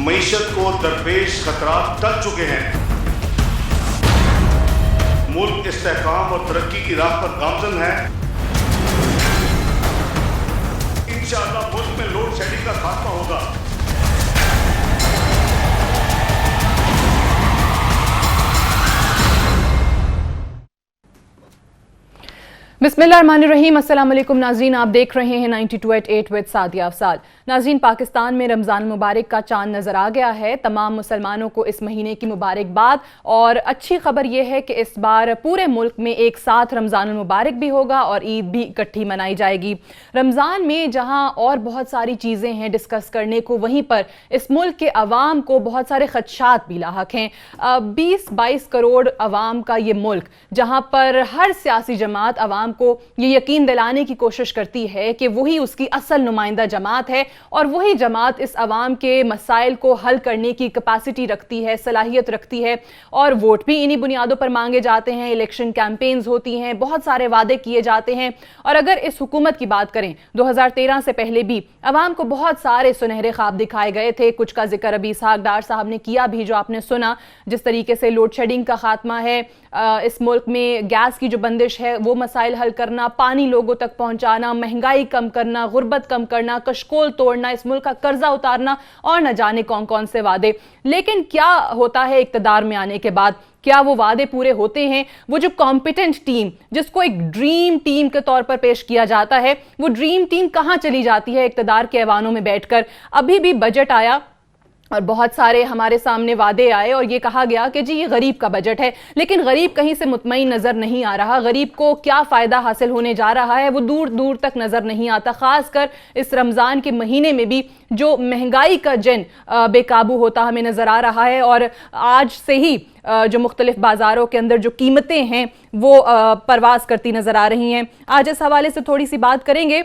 معیشت کو درپیش خطرات ٹل چکے ہیں. ملک استحکام اور ترقی کی راہ پر گامزن ہے. انشاءاللہ ملک میں لوڈ شیڈنگ کا خاتمہ ہوگا. بسم اللہ الرحمن الرحیم. السلام علیکم ناظرین، آپ دیکھ رہے ہیں 92.8 وتھ سعدیہ افضال. ناظرین، پاکستان میں رمضان المبارک کا چاند نظر آ گیا ہے. تمام مسلمانوں کو اس مہینے کی مبارکباد. اور اچھی خبر یہ ہے کہ اس بار پورے ملک میں ایک ساتھ رمضان المبارک بھی ہوگا اور عید بھی اکٹھی منائی جائے گی. رمضان میں جہاں اور بہت ساری چیزیں ہیں ڈسکس کرنے کو، وہیں پر اس ملک کے عوام کو بہت سارے خدشات بھی لاحق ہیں. 20-22 کروڑ عوام کا یہ ملک، جہاں پر ہر سیاسی جماعت عوام کو یہ یقین دلانے کی کوشش کرتی ہے کہ وہی اس کی اصل نمائندہ جماعت ہے اور وہی جماعت اس عوام کے مسائل کو حل کرنے کی کیپیسٹی رکھتی ہے، صلاحیت رکھتی ہے. اور ووٹ بھی انہی بنیادوں پر مانگے جاتے ہیں، الیکشن کیمپینز ہوتی ہیں، بہت سارے وعدے کیے جاتے ہیں. اور اگر اس حکومت کی بات کریں، 2013 سے پہلے بھی عوام کو بہت سارے سنہرے خواب دکھائے گئے تھے. کچھ کا ذکر ابھی اسحاق ڈار صاحب نے کیا بھی، جو آپ نے سنا. جس طریقے سے لوڈ شیڈنگ کا خاتمہ ہے اس ملک میں، گیس کی جو بندش ہے وہ مسائل حل کرنا، پانی لوگوں تک پہنچانا، مہنگائی کم کرنا، غربت کم کرنا، کشکول توڑنا، اس ملک کا قرضہ اتارنا، اور نہ جانے کون کون سے وعدے. لیکن کیا ہوتا ہے اقتدار میں آنے کے بعد؟ کیا وہ وعدے پورے ہوتے ہیں؟ وہ جو کمپیٹنٹ ٹیم جس کو ایک ڈریم ٹیم کے طور پر پیش کیا جاتا ہے، وہ ڈریم ٹیم کہاں چلی جاتی ہے اقتدار کے ایوانوں میں بیٹھ کر؟ ابھی بھی بجٹ آیا اور بہت سارے ہمارے سامنے وعدے آئے اور یہ کہا گیا کہ جی یہ غریب کا بجٹ ہے، لیکن غریب کہیں سے مطمئن نظر نہیں آ رہا. غریب کو کیا فائدہ حاصل ہونے جا رہا ہے وہ دور دور تک نظر نہیں آتا. خاص کر اس رمضان کے مہینے میں بھی جو مہنگائی کا جن بے قابو ہوتا ہمیں نظر آ رہا ہے. اور آج سے ہی جو مختلف بازاروں کے اندر جو قیمتیں ہیں وہ پرواز کرتی نظر آ رہی ہیں. آج اس حوالے سے تھوڑی سی بات کریں گے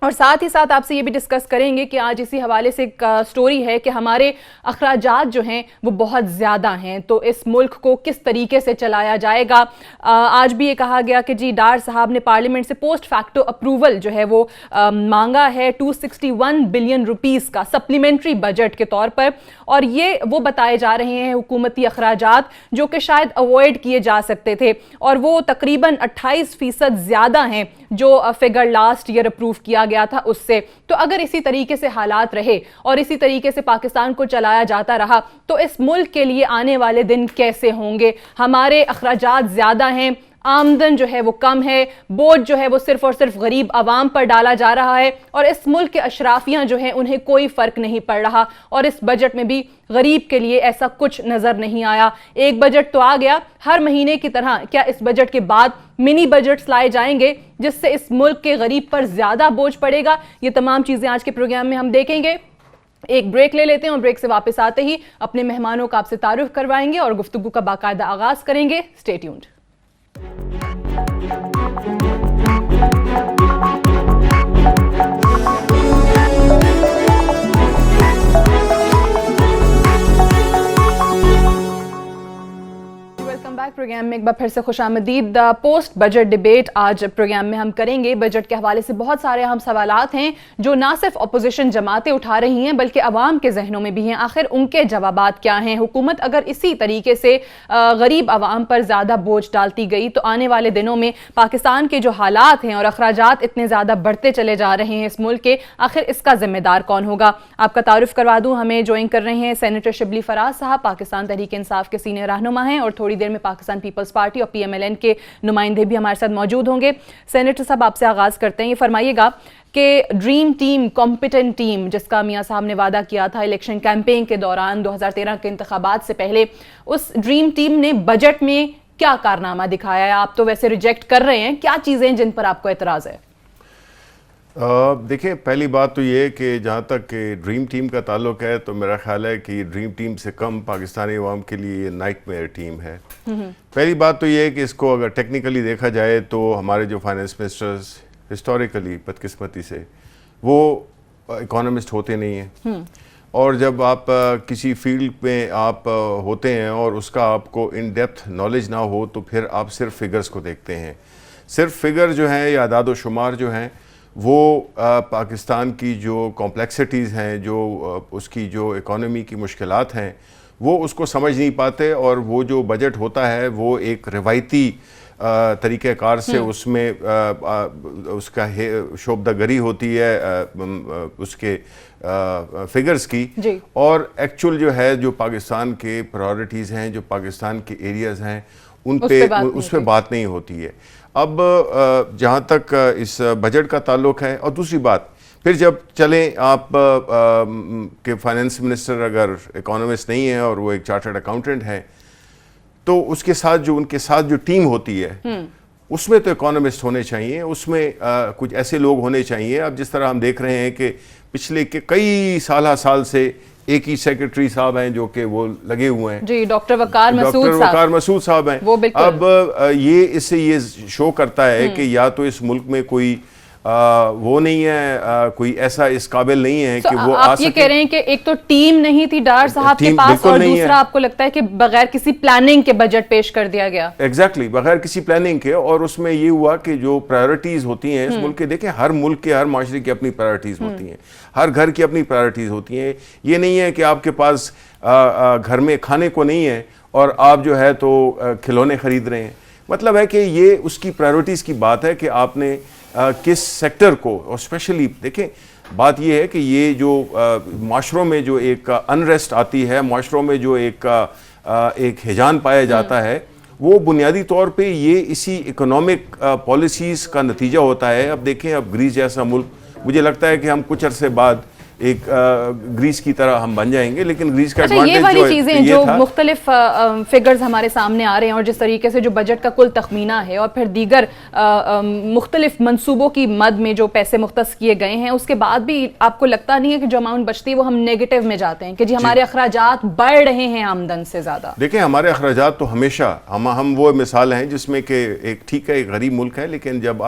اور ساتھ ہی ساتھ آپ سے یہ بھی ڈسکس کریں گے کہ آج اسی حوالے سے ایک سٹوری ہے کہ ہمارے اخراجات جو ہیں وہ بہت زیادہ ہیں، تو اس ملک کو کس طریقے سے چلایا جائے گا. آج بھی یہ کہا گیا کہ جی ڈار صاحب نے پارلیمنٹ سے پوسٹ فیکٹو اپروول جو ہے وہ مانگا ہے 261 بلین روپیز کا سپلیمنٹری بجٹ کے طور پر. اور یہ وہ بتائے جا رہے ہیں حکومتی اخراجات جو کہ شاید اوائڈ کیے جا سکتے تھے، اور وہ تقریباً 28% زیادہ ہیں جو فگر لاسٹ ایئر اپروو کیا گیا تھا اس سے. تو اگر اسی طریقے سے حالات رہے اور اسی طریقے سے پاکستان کو چلایا جاتا رہا تو اس ملک کے لیے آنے والے دن کیسے ہوں گے؟ ہمارے اخراجات زیادہ ہیں، آمدن جو ہے وہ کم ہے، بوجھ جو ہے وہ صرف اور صرف غریب عوام پر ڈالا جا رہا ہے، اور اس ملک کے اشرافیاں جو ہیں انہیں کوئی فرق نہیں پڑ رہا. اور اس بجٹ میں بھی غریب کے لیے ایسا کچھ نظر نہیں آیا. ایک بجٹ تو آ گیا، ہر مہینے کی طرح کیا اس بجٹ کے بعد منی بجٹس لائے جائیں گے جس سے اس ملک کے غریب پر زیادہ بوجھ پڑے گا؟ یہ تمام چیزیں آج کے پروگرام میں ہم دیکھیں گے. ایک بریک لے لیتے ہیں اور بریک سے واپس آتے ہی اپنے مہمانوں کا آپ سے تعارف کروائیں گے اور گفتگو کا باقاعدہ آغاز کریں گے. Stay tuned. پروگرام میں ایک بار پھر سے خوش آمدید. پوسٹ بجٹ ڈیبیٹ آج پروگرام میں ہم کریں گے. بجٹ کے حوالے سے بہت سارے اہم سوالات ہیں جو نہ صرف اپوزیشن جماعتیں اٹھا رہی ہیں بلکہ عوام کے ذہنوں میں بھی ہیں. آخر ان کے جوابات کیا ہیں؟ حکومت اگر اسی طریقے سے غریب عوام پر زیادہ بوجھ ڈالتی گئی تو آنے والے دنوں میں پاکستان کے جو حالات ہیں اور اخراجات اتنے زیادہ بڑھتے چلے جا رہے ہیں اس ملک کے، آخر اس کا ذمہ دار کون ہوگا؟ آپ کا تعارف کروا دوں، ہمیں جوائن کر رہے ہیں سینیٹر شبلی فراز صاحب، پاکستان تحریک انصاف کے سینئر رہنما ہیں، اور تھوڑی دیر میں پاکستان پیپلز پارٹی اور PMLN کے نمائندے بھی ہمارے ساتھ موجود ہوں گے. سینیٹر صاحب آپ سے آغاز کرتے ہیں. یہ فرمائیے گا کہ ڈریم ٹیم، کمپیٹنٹ ٹیم جس کا میاں صاحب نے وعدہ کیا تھا الیکشن کیمپین کے دوران 2013 کے انتخابات سے پہلے، اس ڈریم ٹیم نے بجٹ میں کیا کارنامہ دکھایا ہے؟ آپ تو ویسے ریجیکٹ کر رہے ہیں، کیا چیزیں جن پر آپ کو اعتراض ہے؟ دیکھیں، پہلی بات تو یہ کہ جہاں تک کہ ڈریم ٹیم کا تعلق ہے تو میرا خیال ہے کہ ڈریم ٹیم سے کم پاکستانی عوام کے لیے یہ نائٹ میئر ٹیم ہے. پہلی بات تو یہ ہے کہ اس کو اگر ٹیکنیکلی دیکھا جائے تو ہمارے جو فائنانس منسٹرز ہسٹوریکلی بدقسمتی سے وہ اکانومسٹ ہوتے نہیں ہیں، اور جب آپ کسی فیلڈ میں آپ ہوتے ہیں اور اس کا آپ کو ان ڈیپتھ نالج نہ ہو تو پھر آپ صرف فگرز کو دیکھتے ہیں. صرف فگر جو ہیں یا اعداد و شمار جو ہیں وہ پاکستان کی جو کمپلیکسٹیز ہیں، جو اس کی جو اکانومی کی مشکلات ہیں، وہ اس کو سمجھ نہیں پاتے، اور وہ جو بجٹ ہوتا ہے وہ ایک روایتی طریقہ کار سے اس میں اس کا شعبدہ گری ہوتی ہے اس کے فگرز کی، اور ایکچول جو ہے جو پاکستان کے پرائورٹیز ہیں، جو پاکستان کے ایریاز ہیں، ان پہ اس پہ بات نہیں ہوتی ہے۔ اب جہاں تک اس بجٹ کا تعلق ہے، اور دوسری بات پھر جب چلیں آپ کہ فائنانس منسٹر اگر اکانومسٹ نہیں ہے اور وہ ایک چارٹرڈ اکاؤنٹنٹ ہے، تو اس کے ساتھ جو ان کے ساتھ جو ٹیم ہوتی ہے اس میں تو اکانومسٹ ہونے چاہیے، اس میں کچھ ایسے لوگ ہونے چاہیے۔ اب جس طرح ہم دیکھ رہے ہیں کہ پچھلے کے کئی سال سے ایک ہی سیکرٹری صاحب ہیں جو کہ وہ لگے ہوئے ہیں، جی ڈاکٹر وقار مسعود صاحب ہیں۔ اب یہ اس سے یہ شو کرتا ہے کہ یا تو اس ملک میں کوئی وہ نہیں ہے، کوئی ایسا اس قابل نہیں ہے کہ وہ آپ یہ کہہ رہے ہیں کہ ایک تو ٹیم نہیں تھی ڈار صاحب کے پاس، اور دوسرا آپ کو لگتا ہے کہ بغیر کسی پلاننگ کے بجٹ پیش کر دیا گیا؟ ایگزیکٹلی، بغیر کسی پلاننگ کے، اور اس میں یہ ہوا کہ جو پرائورٹیز ہوتی ہیں اس ملک کے، دیکھیں ہر ملک کے ہر معاشرے کی اپنی پرائورٹیز ہوتی ہیں، ہر گھر کی اپنی پرائورٹیز ہوتی ہیں۔ یہ نہیں ہے کہ آپ کے پاس گھر میں کھانے کو نہیں ہے اور آپ جو ہے تو کھلونے خرید رہے ہیں۔ مطلب ہے کہ یہ اس کی پرائورٹیز کی بات ہے کہ آپ نے کس سیکٹر کو، اور اسپیشلی دیکھیں بات یہ ہے کہ یہ جو معاشروں میں جو ایک انریسٹ آتی ہے، معاشروں میں جو ایک ہیجان پایا جاتا ہے، وہ بنیادی طور پہ یہ اسی اکنامک پالیسیز کا نتیجہ ہوتا ہے۔ اب دیکھیں اب گریس جیسا ملک، مجھے لگتا ہے کہ ہم کچھ عرصے بعد ایک گریس کی طرح ہم بن جائیں گے، لیکن گریس کا یہ والی چیزیں جو مختلف فگرز ہمارے سامنے آ رہے ہیں، اور جس طریقے سے جو بجٹ کا کل تخمینہ ہے، اور پھر دیگر مختلف منصوبوں کی مد میں جو پیسے مختص کیے گئے ہیں، اس کے بعد بھی آپ کو لگتا نہیں ہے کہ جو اماؤنٹ بچتی ہے وہ ہم نیگیٹو میں جاتے ہیں کہ جی ہمارے اخراجات بڑھ رہے ہیں آمدن سے زیادہ؟ دیکھیں ہمارے اخراجات تو ہمیشہ ہم وہ مثال ہیں جس میں کہ ایک ٹھیک ہے ایک غریب ملک ہے، لیکن جب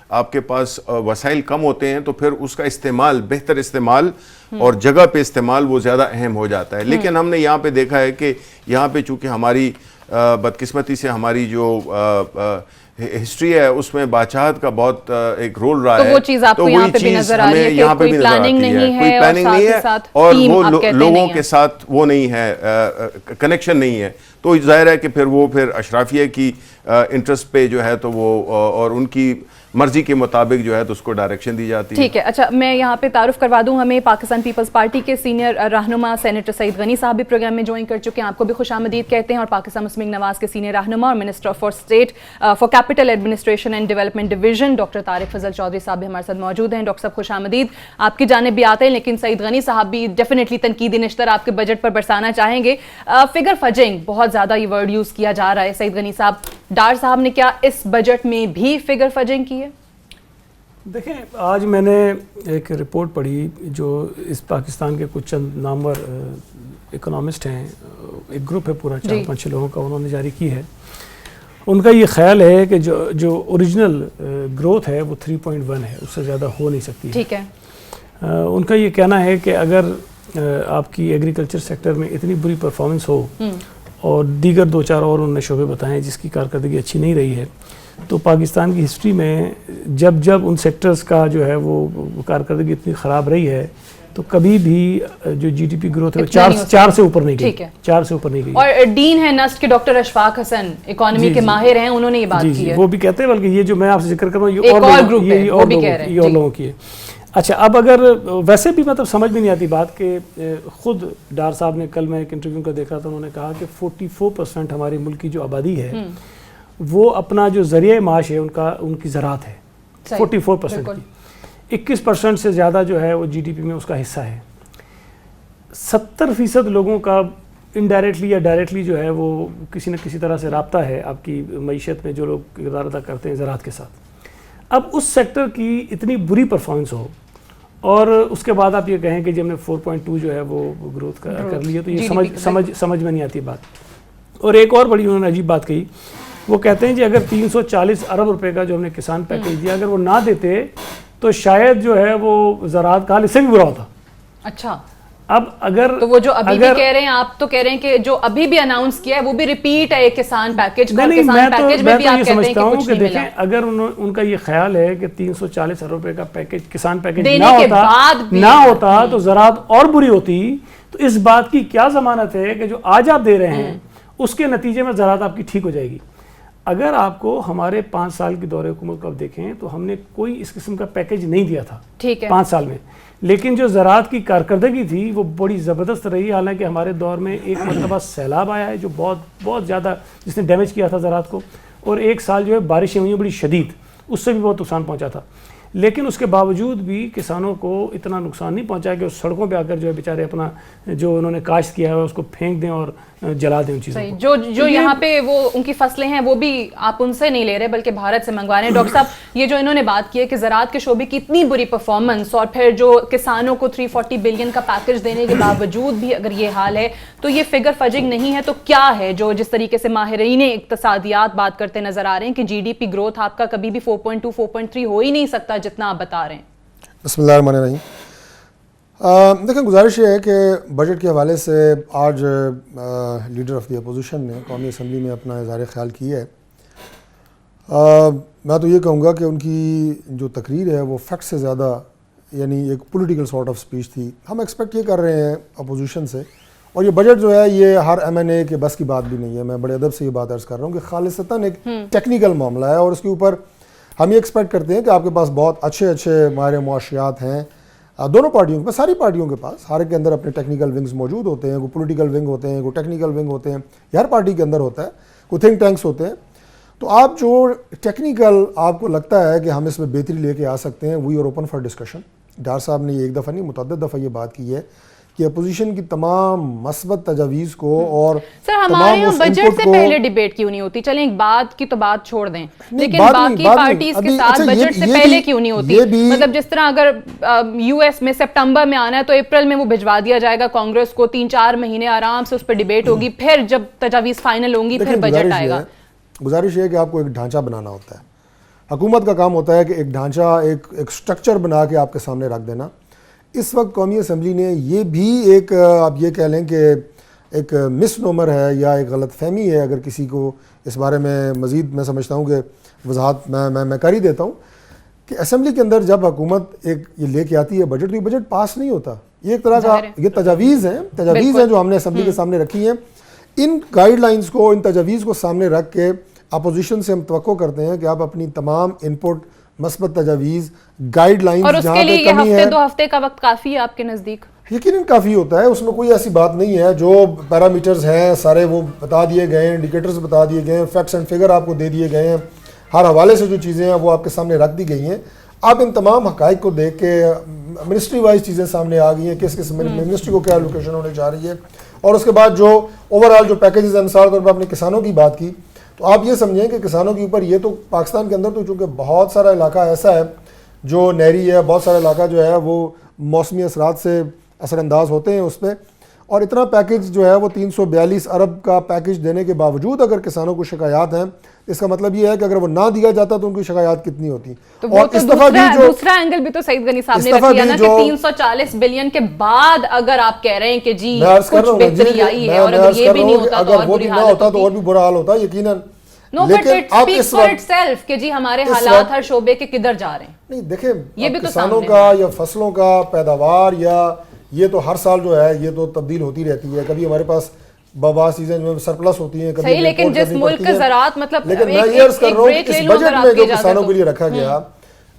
آپ کے پاس وسائل کم ہوتے ہیں تو پھر اس کا استعمال، بہتر استعمال اور جگہ پہ استعمال وہ زیادہ اہم ہو جاتا ہے۔ لیکن ہم نے یہاں پہ دیکھا ہے کہ یہاں پہ چونکہ ہماری بدقسمتی سے ہماری جو ہسٹری ہے اس میں بادشاہت کا بہت ایک رول رہا ہے، تو وہ چیز آپ کو یہاں پہ بھی نظر آ رہی ہے کہ کوئی پلاننگ نہیں ہے، کوئی پلاننگ نہیں ہے، اور وہ لوگوں کے ساتھ وہ نہیں ہے، کنیکشن نہیں ہے، تو ظاہر ہے کہ پھر وہ اشرافیہ کی انٹرسٹ پہ جو ہے تو وہ اور ان کی مرضی کے مطابق جو ہے تو اس کو ڈائریکشن دی جاتی ہے۔ ٹھیک ہے، اچھا میں یہاں پہ تعارف کروا دوں، ہمیں پاکستان پیپلز پارٹی کے سینئر رہنما سینیٹر سعید غنی صاحب بھی پروگرام میں جوائن کر چکے ہیں، آپ کو بھی خوش آمدید کہتے ہیں، اور پاکستان مسلم لیگ نواز کے سینئر رہنما اور minister for state for capital administration and development division doctor Tariq فضل چودھری صاحب بھی ہمارے ساتھ موجود ہیں۔ ڈاکٹر صاحب خوش آمدید، آپ کی جانب بھی آتے ہیں، لیکن سعید غنی صاحب بھی ڈیفینیٹلی تنقیدی نشتر آپ کے بجٹ پر برسانا چاہیں گے۔ فگر فجنگ بہت زیادہ یہ ورڈ یوز کیا جا رہا ہے، سعید غنی صاحب ڈار صاحب نے کیا اس بجٹ میں بھی فگر فجنگ کی ہے؟ دیکھیں آج میں نے ایک رپورٹ پڑھی جو اس پاکستان کے کچھ چند نامور اکنامسٹ ہیں، ایک گروپ ہے پورا 4-5 لوگوں کا، انہوں نے جاری کی ہے۔ ان کا یہ خیال ہے کہ جو اوریجنل گروتھ ہے وہ 3.1 ہے، اس سے زیادہ ہو نہیں سکتی ہے۔ ٹھیک ہے، ان کا یہ کہنا ہے کہ اگر آپ کی ایگریکلچر سیکٹر میں اتنی بری پرفارمنس ہو اور دیگر 2-4 اور انہوں نے شعبے بتائیں جس کی کارکردگی اچھی نہیں رہی ہے، تو پاکستان کی ہسٹری میں جب ان سیکٹرز کا جو ہے وہ کارکردگی اتنی خراب رہی ہے تو کبھی بھی جو جی ڈی پی گروتھ ہے 4 سے اوپر نہیں گئی، 4 سے اوپر نہیں گئی۔ اور ڈین ہے نسٹ کے ڈاکٹر اشفاق حسن، اکانومی کے ماہر ہیں، انہوں نے یہ بات کی ہے، وہ بھی کہتے ہیں، بلکہ یہ جو میں آپ سے ذکر کر رہا ہوں یہ اور لوگوں کی ہے۔ اچھا اب اگر ویسے بھی مطلب سمجھ میں نہیں آتی بات کہ خود ڈار صاحب نے، کل میں ایک انٹرویو کا دیکھا تھا، انہوں نے کہا کہ 44% ہمارے ملک کی جو آبادی ہے وہ اپنا جو ذریعہ معاش ہے ان کی زراعت ہے، 44% کی، 21% سے زیادہ جو ہے وہ جی ڈی پی میں اس کا حصہ ہے۔ 70% لوگوں کا انڈائریکٹلی یا ڈائریکٹلی جو ہے وہ کسی نہ کسی طرح سے رابطہ ہے آپ کی معیشت میں، جو لوگ کردار ادا کرتے ہیں زراعت کے ساتھ۔ اب اس سیکٹر کی اتنی بری پرفارمنس ہو اور اس کے بعد آپ یہ کہیں کہ جب ہم نے 4.2 جو ہے وہ گروتھ کر لی ہے، تو یہ سمجھ میں نہیں آتی بات۔ اور ایک اور بڑی انہوں نے عجیب بات کہی، وہ کہتے ہیں کہ اگر 340 ارب روپے کا جو ہم نے کسان پیکیج دیا، اگر وہ نہ دیتے تو شاید جو ہے وہ زراعت کا حال اس سے بھی برا ہوتا۔ اچھا، اب اگر تو وہ جو ابھی بھی کہہ رہے ہیں، آپ تو کہہ رہے ہیں کہ جو ابھی بھی اناؤنس کیا ہے وہ بھی ریپیٹ ہے ایک کسان پیکج کا، کسان پیکج میں بھی آپ کہتے ہیں کہ کچھ نہیں ملا. دیکھیں اگر ان کا یہ خیال ہے کہ 340 ارب روپے کا پیکج کسان پیکج نہ ہوتا تو زراعت اور بری ہوتی، تو اس بات کی کیا ضمانت ہے کہ جو آج آپ دے رہے ہیں اس کے نتیجے میں زراعت آپ کی ٹھیک ہو جائے گی. اگر آپ کو ہمارے 5 سال کی دور حکومت کو اب دیکھیں تو ہم نے کوئی اس قسم کا پیکج نہیں دیا تھا 5 سال میں، لیکن جو زراعت کی کارکردگی تھی وہ بڑی زبردست رہی. حالانکہ ہمارے دور میں ایک مرتبہ سیلاب آیا ہے جو بہت زیادہ جس نے ڈیمیج کیا تھا زراعت کو، اور ایک سال جو ہے بارشیں ہوئی بڑی شدید، اس سے بھی بہت نقصان پہنچا تھا. لیکن اس کے باوجود بھی کسانوں کو اتنا نقصان نہیں پہنچا کہ اس سڑکوں پہ آ کر جو ہے بیچارے اپنا جو انہوں نے کاشت کیا ہے اس کو پھینک دیں اور جلا دیں ان چیزوں کو. جو یہاں پہ وہ ان کی فصلیں ہیں وہ بھی آپ ان سے نہیں لے رہے بلکہ بھارت سے منگوا رہے ہیں. ڈاکٹر صاحب یہ جو انہوں نے بات کی ہے کہ زراعت کے شعبے کی اتنی بری پرفارمنس اور پھر جو کسانوں کو 340 بلین کا پیکج دینے کے باوجود بھی اگر یہ حال ہے تو یہ فگر فجنگ نہیں ہے تو کیا ہے؟ جو جس طریقے سے ماہرین اقتصادیات بات کرتے نظر آ رہے ہیں کہ جی ڈی پی گروتھ آپ کا کبھی بھی 4.2 4.3 ہو ہی نہیں سکتا جتنا آپ بتا رہے ہیں. بسم اللہ الرحمن الرحیم. دیکھیں گزارش یہ ہے کہ بجٹ کے حوالے سے آج لیڈر آف دی اپوزیشن نے قومی اسمبلی میں اپنا اظہار خیال کی ہے. میں تو یہ کہوں گا کہ ان کی جو تقریر ہے وہ فیکٹ سے زیادہ یعنی ایک پولیٹیکل سارٹ آف سپیچ تھی. ہم ایکسپیکٹ یہ کر رہے ہیں اپوزیشن سے، اور یہ بجٹ جو ہے یہ ہر ایم این اے کے بس کی بات بھی نہیں ہے. میں بڑے ادب سے یہ بات عرض کر رہا ہوں کہ خالصتاً ایک ٹیکنیکل معاملہ ہے، اور اس کے اوپر ہم یہ ایکسپیکٹ کرتے ہیں کہ آپ کے پاس بہت اچھے ماہر معاشیات ہیں دونوں پارٹیوں کے پاس، ساری پارٹیوں کے پاس. ہر ایک کے اندر اپنے ٹیکنیکل ونگز موجود ہوتے ہیں، کوئی پولیٹیکل ونگ ہوتے ہیں، کوئی ٹیکنیکل ونگ ہوتے ہیں، ہر پارٹی کے اندر ہوتا ہے، کوئی تھنک ٹینکس ہوتے ہیں. تو آپ جو ٹیکنیکل آپ کو لگتا ہے کہ ہم اس میں بہتری لے کے آ سکتے ہیں، we are open for discussion. Dar صاحب نے ایک دفعہ نہیں متعدد دفعہ یہ بات کی ہے کہ اپوزیشن کی تمام مثبت تجاویز کو اور سر ہمارے یہاں بجٹ سے پہلے ڈیبیٹ کیوں نہیں ہوتی؟ چلیں ایک بات کی تو بات چھوڑ دیں، لیکن باقی پارٹیز کے ساتھ بجٹ سے پہلے کیوں نہیں ہوتی؟ مطلب جس طرح اگر یو ایس میں سپٹمبر میں آنا ہے تو اپریل میں وہ بھجوا دیا جائے گا کانگریس کو، 3-4 مہینے آرام سے اس پہ ڈیبیٹ ہوگی، پھر جب تجاویز فائنل ہوں گی پھر بجٹ آئے گا. گزارش یہ ہے کہ آپ کو ایک ڈھانچہ بنانا ہوتا ہے. حکومت کا کام ہوتا ہے کہ ایک ڈھانچہ ایک سٹرکچر بنا کے آپ کے سامنے رکھ دینا. اس وقت قومی اسمبلی نے یہ بھی ایک آپ یہ کہہ لیں کہ ایک مس نومر ہے یا ایک غلط فہمی ہے، اگر کسی کو اس بارے میں مزید میں سمجھتا ہوں کہ وضاحت میں کر ہی دیتا ہوں کہ اسمبلی کے اندر جب حکومت ایک یہ لے کے آتی ہے بجٹ، تو یہ بجٹ پاس نہیں ہوتا. یہ ایک طرح کا یہ تجاویز ہیں جو ہم نے اسمبلی کے سامنے رکھی ہیں. ان گائیڈ لائنز کو، ان تجاویز کو سامنے رکھ کے اپوزیشن سے ہم توقع کرتے ہیں کہ آپ اپنی تمام انپٹ، مثبت تجاویز، گائیڈ لائنز اور اس کے لیے یہ ہفتے 2 ہفتے کا وقت کافی ہے آپ کے نزدیک؟ یقیناً کافی ہوتا ہے. اس میں کوئی ایسی بات نہیں ہے. جو پیرامیٹرز ہیں سارے وہ بتا دیے گئے ہیں، انڈیکیٹرز بتا دیے گئے ہیں، فیکٹس اینڈ فگر آپ کو دے دیے گئے ہیں، ہر حوالے سے جو چیزیں ہیں وہ آپ کے سامنے رکھ دی گئی ہیں. آپ ان تمام حقائق کو دیکھ کے منسٹری وائز چیزیں سامنے آ گئی ہیں، کس منسٹری کو کیا الوکیشن ہونے جا رہی ہے، اور اس کے بعد جو اوور آل جو پیکیجز ہیں. مثال طور پر آپ نے کسانوں کی بات کی، تو آپ یہ سمجھیں کہ کسانوں کے اوپر یہ تو پاکستان کے اندر تو چونکہ بہت سارا علاقہ ایسا ہے جو نہری ہے، بہت سارا علاقہ جو ہے وہ موسمی اثرات سے اثر انداز ہوتے ہیں اس پہ، اور اتنا پیکج جو ہے وہ 342 ارب کا پیکج دینے کے باوجود اگر کسانوں کو شکایات ہیں، اس کا مطلب یہ ہے کہ اگر وہ نہ دیا جاتا تو ان کی شکایات کتنی ہوتی. اور اس دفعہ بھی دوسرا اینگل بھی تو سعید غنی صاحب نے رکھ دیا نا کہ 340 بلین کے بعد اگر آپ کہہ رہے ہیں کہ جی کچھ بہتری آئی ہے، اور اگر یہ بھی نہیں ہوتا تو اور بری حالت ہوتی، تو اور بھی برا حال ہوتا یقیناً. No, but it speaks for itself کہ جی ہمارے حالات ہر شعبے کے کدھر جا رہے ہیں. نہیں دیکھیں، یہ بھی کسانوں کا یا فصلوں کا پیداوار یا یہ تو ہر سال جو ہے یہ تو تبدیل ہوتی رہتی ہے. کبھی ہمارے پاس بعض چیزیں جو سرپلس ہوتی ہیں، کبھی لیکن جس ملک کا زراعت مطلب لیکن میں یہ عرض کر رہا ہوں کہ اس بجٹ میں جو کسانوں کے لیے رکھا گیا،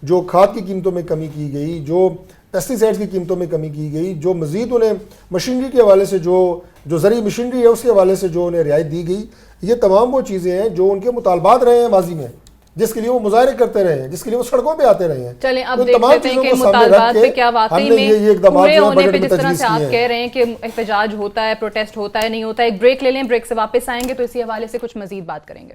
جو کھاد کی قیمتوں میں کمی کی گئی، جو پیسٹی سائڈز کی قیمتوں میں کمی کی گئی، جو مزید انہیں مشینری کے حوالے سے جو زرعی مشینری ہے اس کے حوالے سے جو انہیں رعایت دی گئی، یہ تمام وہ چیزیں ہیں جو ان کے مطالبات رہے ہیں ماضی میں، جس کے لیے وہ مظاہرے کرتے رہے ہیں، جس کے لیے وہ سڑکوں پہ آتے رہے ہیں. چلیں اب دیکھ لیتے ہیں کہ مطالبات پہ کیا واقعی میں پورے ہونے پہ جس طرح سے آپ کہہ رہے ہیں کہ احتجاج ہوتا ہے، پروٹیسٹ ہوتا ہے، نہیں ہوتا ہے. ایک بریک لے لیں، بریک سے واپس آئیں گے تو اسی حوالے سے کچھ مزید بات کریں گے.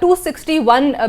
261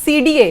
CDA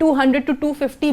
200 to 250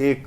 1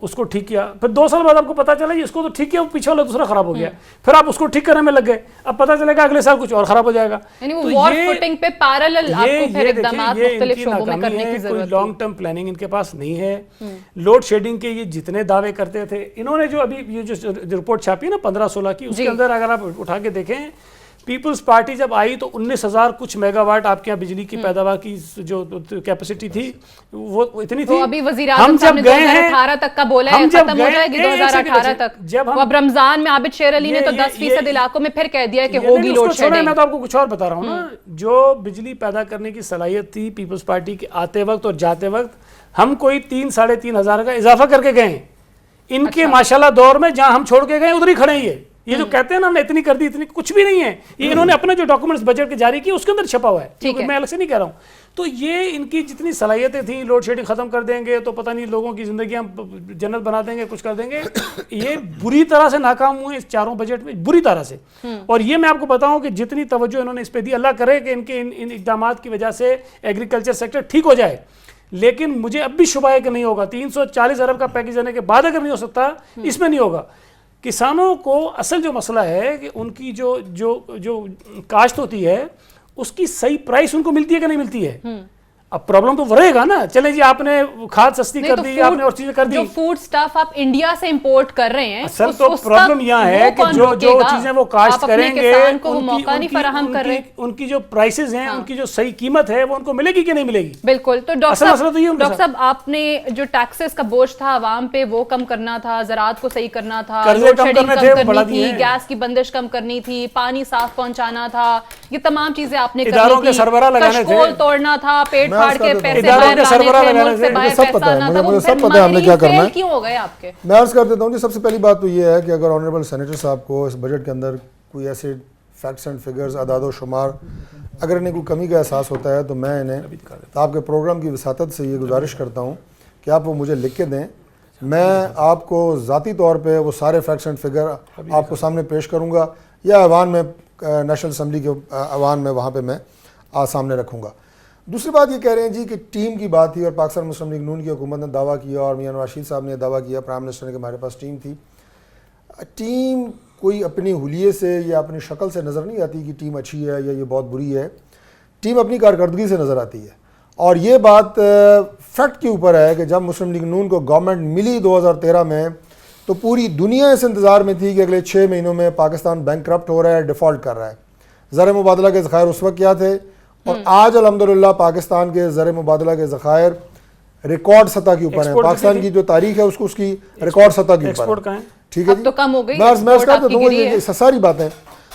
اس کو ٹھیک کیا, پھر 2 سال بعد آپ کو پتا چلا اس کو تو ٹھیک کیا, وہ پیچھے والا دوسرا خراب ہو گیا, پھر آپ اس کو ٹھیک کرنے میں لگ گئے, اب پتا چلے گا اگلے سال کچھ اور خراب ہو جائے گا. یعنی وہ وار فوٹنگ پہ پیرالل آپ کو پھر اقدامات مختلف شعبوں میں کرنے کی ضرورت ہے. کوئی لانگ ٹرم پلاننگ ان کے پاس نہیں ہے. لوڈ شیڈنگ کے یہ جتنے دعوے کرتے تھے, انہوں نے جو ابھی یہ جو رپورٹ چھاپی ہے نا 15-16 کی, اس کے اندر اگر آپ اٹھا کے دیکھیں, پیپلز پارٹی جب آئی تو 19,000 کچھ میگا واٹ آپ کے یہاں بجلی کی پیداوار کی جو کیپیسٹی تھی وہ اتنی تھی. ابھی وزیر اعظم صاحب نے 2018 تک کا بولا ہے, ختم ہو جائے گی 2018 تک. اب رمضان میں عابد شیر علی نے تو 10% علاقوں میں پھر کہہ دیا کہ ہوگی لوڈ شیڈنگ. میں تو آپ کو کچھ اور بتا رہا ہوں نا, جو بجلی پیدا کرنے کی صلاحیت تھی پیپلز پارٹی کے آتے وقت اور جاتے وقت, ہم کوئی 3-3.5 ہزار کا اضافہ کر کے گئے. ان کے ماشاءاللہ دور میں جہاں ہم چھوڑ کے گئے ادھر ہی کھڑے ہیں. یہ جو کہتے ہیں نا ہم نے اتنی کر دی, اتنی کچھ بھی نہیں ہے. یہ انہوں نے اپنے جو ڈاکومنٹس بجٹ کے جاری کیے اس کے اندر چھپا ہوا ہے, میں الگ سے نہیں کہہ رہا ہوں. تو یہ ان کی جتنی صلاحیتیں تھیں, لوڈ شیڈنگ ختم کر دیں گے تو پتہ نہیں لوگوں کی زندگیاں جنت بنا دیں گے, کچھ کر دیں گے. یہ بری طرح سے ناکام ہوئے اس چاروں بجٹ میں, بری طرح سے. اور یہ میں آپ کو بتاؤں کہ جتنی توجہ انہوں نے اس پہ دی, اللہ کرے کہ ان کے ان اقدامات کی وجہ سے ایگریکلچر سیکٹر ٹھیک ہو جائے. لیکن مجھے اب بھی شبہ ہے کہ نہیں ہوگا. 340 ارب کا پیکیج دینے کے بعد اگر نہیں ہو سکتا, اس میں نہیں ہوگا. کسانوں کو اصل جو مسئلہ ہے کہ ان کی جو کاشت ہوتی ہے اس کی صحیح پرائس ان کو ملتی ہے کہ نہیں ملتی ہے. اب پرابلم تو رہے گا نا. چلیں جی آپ نے کھاد سستی کر دی, آپ نے اور چیزیں کر دی, جو فوڈ سٹاف آپ انڈیا سے امپورٹ کر رہے ہیں, اصل تو پرابلم یہاں ہے کہ جو چیزیں وہ کاشت کریں گے ان کی جو پرائسز ہیں, ان کی جو صحیح قیمت ہے وہ ان کو ملے گی کہ نہیں ملے گی. بالکل. تو ڈاکٹر صاحب آپ نے جو ٹیکسز کا بوجھ تھا عوام پہ وہ کم کرنا تھا, زراعت کو صحیح کرنا تھا, لوڈ شیڈنگ کم کرنی تھی, گیس کی بندش کم کرنی تھی, پانی صاف پہنچانا تھا, یہ تمام چیزیں آپ نے کرنی تھی, کشکول توڑنا تھا, پیٹ پھاڑ کے پیسے باہر لانے تھے, ملک سے باہر پیسہ آنا تھا, وہ سب پتہ ہے ہم نے کیا کرنا ہے. کیوں ہو گئے آپ کے؟ میں عرض کر دیتا ہوں جی, سب سے پہلی بات تو یہ ہے کہ اگر آنریبل سینیٹر صاحب کو اس بجٹ کے اندر کوئی ایسے فیکٹس اینڈ فگرز, اعداد و شمار, اگر انہیں کوئی کمی کا احساس ہوتا ہے تو میں انہیں آپ کے پروگرام کی وساطت سے یہ گزارش کرتا ہوں کہ آپ وہ مجھے لکھ کے دیں. میں آپ کو ذاتی طور پہ وہ سارے فیکٹس اینڈ فگر آپ کو سامنے پیش کروں گا, یا ایوان میں, نیشنل اسمبلی کے ایوان میں, وہاں پہ میں سامنے رکھوں گا. دوسری بات یہ کہہ رہے ہیں جی کہ ٹیم کی بات تھی, اور پاکستان مسلم لیگ نون کی حکومت نے دعویٰ کیا, اور میاں نواز شریف صاحب نے دعویٰ کیا, پرائم منسٹر نے, کہ ہمارے پاس ٹیم تھی. ٹیم کوئی اپنی حلیے سے یا اپنی شکل سے نظر نہیں آتی کہ ٹیم اچھی ہے یا یہ بہت بری ہے. ٹیم اپنی کارکردگی سے نظر آتی ہے, اور یہ بات فیکٹ کے اوپر ہے کہ جب مسلم لیگ نون کو گورنمنٹ ملی 2013 میں, تو پوری دنیا اس انتظار میں تھی کہ اگلے 6 مہینوں میں پاکستان بینک کرپٹ ہو رہا ہے, ڈیفالٹ کر رہا ہے. زر مبادلہ کے ذخائر اس وقت کیا تھے, اور آج الحمدللہ پاکستان کے زر مبادلہ کے ذخائر ریکارڈ سطح کے اوپر ہیں. پاکستان کی جو تاریخ ہے اس کی ریکارڈ سطح کے اوپر ہے. ٹھیک ہے جی, تو کم ہو گئی, میں کہتا ہوں یہ ساری باتیں.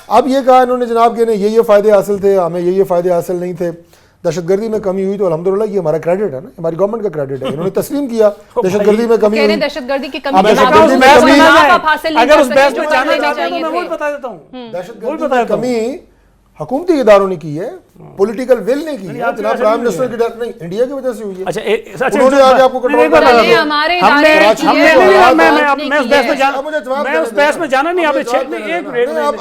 اب یہ کہا انہوں نے جناب کہ یہ فائدے حاصل تھے, ہمیں یہ فائدے حاصل نہیں تھے. دہشت گردی میں کمی ہوئی تو الحمدللہ یہ ہمارا کریڈٹ ہے نا, ہماری گورنمنٹ کا کریڈٹ ہے. انہوں نے تسلیم کیا دہشت گردی میں کمی ہوئی. دہشت گردی کی کمی اگر اس بحث میں جانا چاہتے ہیں تو میں وہ بتا دیتا ہوں. دہشت گردی کی کمی حکومتی اداروں نے کی ہے, پولیٹیکل ول نے کی ہے. جناب پرائم منسٹر کی ڈیتھ نہیں انڈیا کی وجہ سے ہوئی ہے. انہوں نے آگے آپ کو کنٹرول کرنا ہے. میں اس بحث میں جانا نہیں. آپ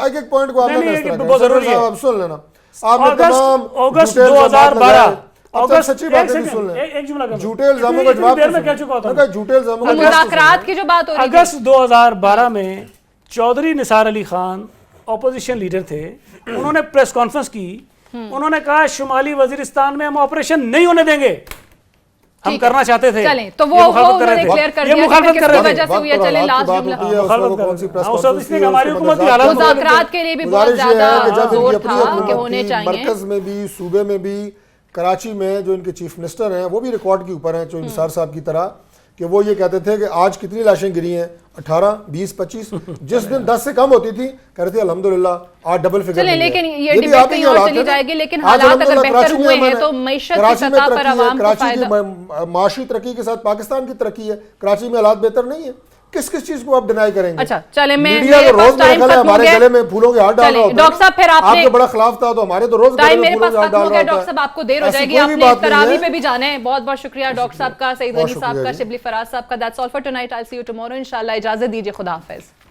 ایک پوائنٹ کو آپ نے بہت ضروری ہے, آپ سن لینا. آپ نے تمام اگست 2012 سچی بات سن لیں, جھوٹے الزاموں کا جواب, جھوٹے الزاموں کا مذاکرات کی جو بات ہو رہی ہے. اگست 2012 میں چودھری نثار علی خان اپوزیشن لیڈر تھے, انہوں نے پریس کانفرنس کی, انہوں نے کہا شمالی وزیرستان میں ہم آپریشن نہیں ہونے دیں گے, ہم کرنا چاہتے تھے. چلیں تو وہ ڈکلیئر کر دیا, مخالفت کر رہے وجہ سے ہوئی ہے. چلیں لاسٹ جملہ, ہماری حکومت کی حالت مذاکرات کے لیے بھی بہت زیادہ زور تھا کہ ہونے چاہیے. مرکز میں بھی, صوبے میں بھی, کراچی میں جو ان کے چیف منسٹر ہیں وہ بھی ریکارڈ کے اوپر ہیں, جو انصار صاحب کی طرح, کہ وہ یہ کہتے تھے کہ آج کتنی لاشیں گری ہیں, 18, 20, 25, جس دن 10 سے کم ہوتی تھی کہتے تھے الحمدللہ آج ڈبل فگر. چلیں لیکن یہ ڈیبیٹ کہیں اور چلی جائے گی, لیکن حالات اگر بہتر ہوئے ہیں تو معیشت کی سطح پر عوام کو فائدہ. کراچی کی معاشی ترقی کے ساتھ پاکستان کی ترقی ہے, کراچی میں حالات بہتر نہیں ہے. کس چیز کو آپ ڈینائی کریں گے؟ اچھا چلیں, میڈیا تو روز میرا خیال ہے ہمارے گلے میں پھولوں کے ہاتھ ڈال رہا ہوتا ہے. ڈاکٹر صاحب پھر آپ کے بڑا خلاف تھا تو ہمارے تو روز گلے میں پھولوں کے ہاتھ ڈال رہا ہوتا ہے. ڈاکٹر صاحب آپ کو دیر ہو جائے گی, آپ نے تراویح پہ بھی جانا ہے. بہت بہت شکریہ ڈاکٹر صاحب کا, سعید غنی صاحب کا, شبلی فراز صاحب کا. That's all for tonight. I'll see you tomorrow. انشاءاللہ اجازت دیجیے, خدا حافظ.